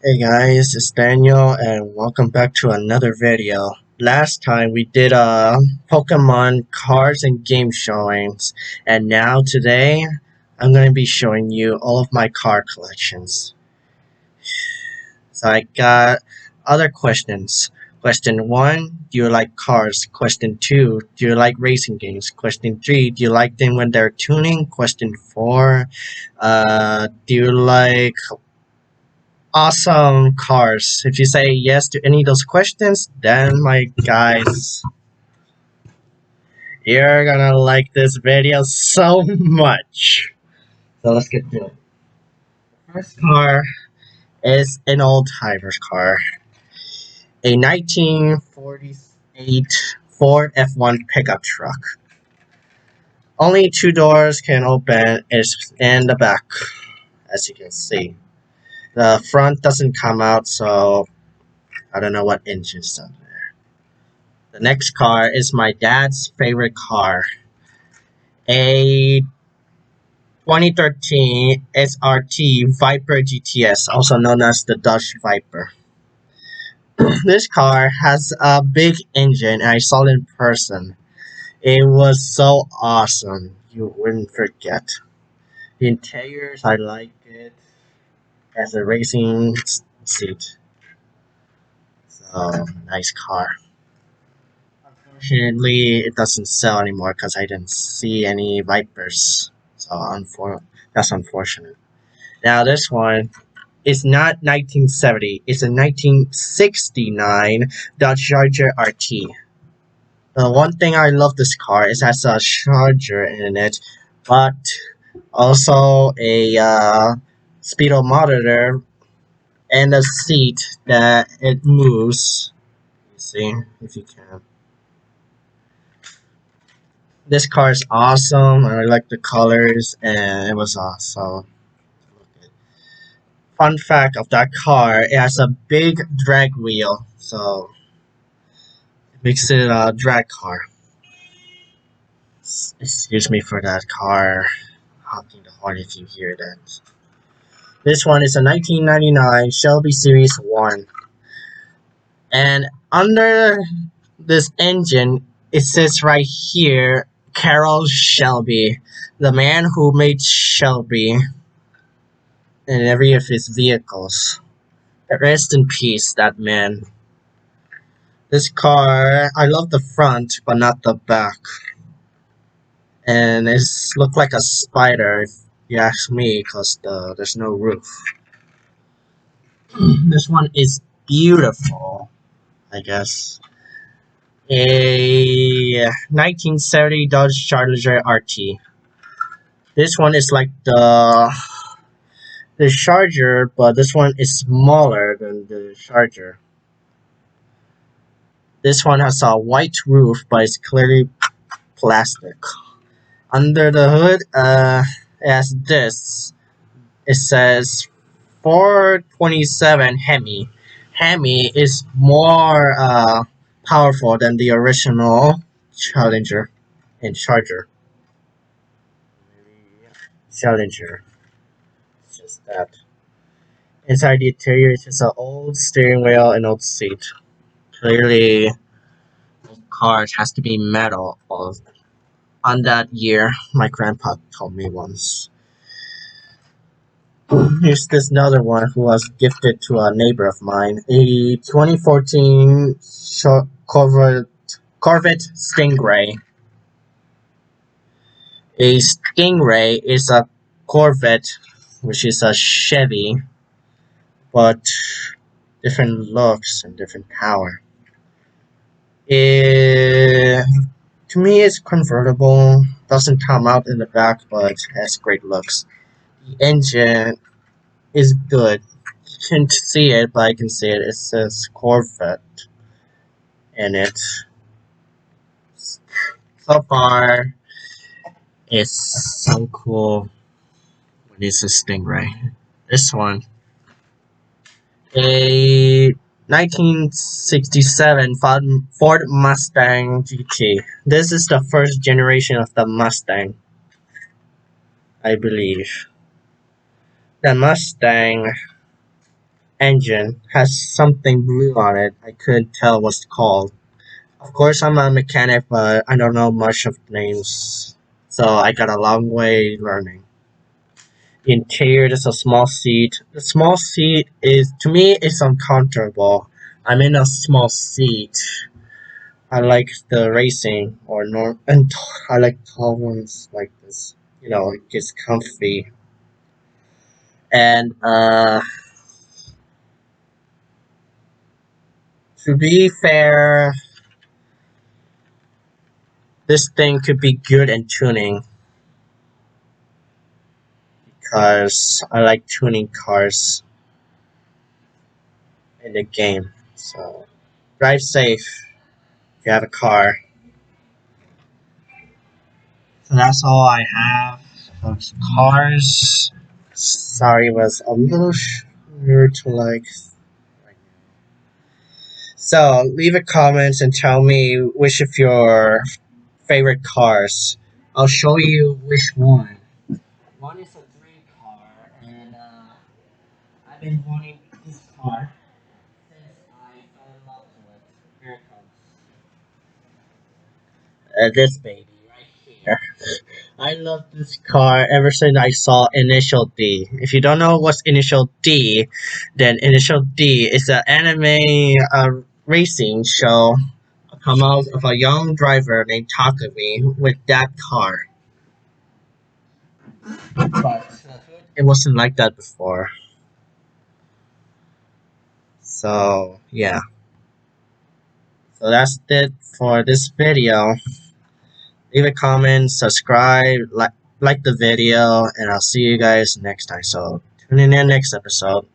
Hey guys, it's Daniel and welcome back to another video. Last time we did Pokemon cards and game showings, and now today I'm going to be showing you all of my card collections. So I got other questions. Question 1, do you like cars? Question 2, do you like racing games? Question 3, do you like them when they're tuning? Question 4, do you like awesome cars? If you say yes to any of those questions, then my guys, you're gonna like this video so much. So let's get to it. First car is an old timer's car, a 1948 Ford F1 pickup truck. Only two doors can open, is in the back, as you can see. The front doesn't come out, so I don't know what engine's on there. The next car is my dad's favorite car, a 2013 SRT Viper GTS, also known as the Dodge Viper. This car has a big engine, and I saw it in person. It was so awesome. You wouldn't forget. The interiors, I like it as a racing seat. So, nice car. Unfortunately, it doesn't sell anymore because I didn't see any Vipers. So, that's unfortunate. Now, this one is not 1970. It's a 1969 Dodge Charger RT. The one thing I love this car is it has a charger in it, but also a speedo monitor and a seat that it moves. You see, if you can. This car is awesome. I like the colors, and it was awesome. Fun fact of that car, it has a big drag wheel, so it makes it a drag car. Excuse me for that car honking the horn if you hear that. This one is a 1999 Shelby Series 1. And under this engine, it says right here, Carroll Shelby, the man who made Shelby in every of his vehicles. Rest in peace, that man. This car, I love the front, but not the back. And it's looked like a spider, if you ask me, because there's no roof. This one is beautiful, I guess. A 1970 Dodge Charger RT. This one is like the Charger, but this one is smaller than the Charger. This one has a white roof, but it's clearly plastic. Under the hood, it has this. It says 427 Hemi. Hemi is more powerful than the original Challenger and Charger. Challenger. It's just that. Inside the interior is just an old steering wheel and old seat. Clearly, old cars has to be metal. On that year, my grandpa told me once. Here's this another one who was gifted to a neighbor of mine. A 2014 Corvette Stingray. A Stingray is a Corvette, which is a Chevy, but different looks and different power. It, to me, it's convertible. Doesn't come out in the back, but has great looks. The engine is good. You can't see it, but I can see it. It says Corvette in it. So far, it's so cool when it's a Stingray. This one, a 1967 Ford Mustang GT. This is the first generation of the Mustang, I believe. The Mustang engine has something blue on it. I couldn't tell what's called. Of course, I'm a mechanic, but I don't know much of names, so I got a long way learning. The interior is a small seat. The small seat is, to me, it's uncomfortable. I'm in a small seat. I like the racing or norm, and I like tall ones like this. It gets comfy. And to be fair, this thing could be good in tuning because I like tuning cars in the game. So drive safe if you have a car. So that's all I have of cars. Sorry, it was a little short to like. So leave a comment and tell me which of your favorite cars. I'll show you which one. One is a dream car, and I've been wanting this car since I fell in love with it. Here it comes. This baby right here. I love this car ever since I saw Initial D. If you don't know what's Initial D, then Initial D is an anime racing show come out of a young driver named Takumi with that car. But it wasn't like that before. So yeah. So that's it for this video. Leave a comment, subscribe, like the video, and I'll see you guys next time. So tune in next episode.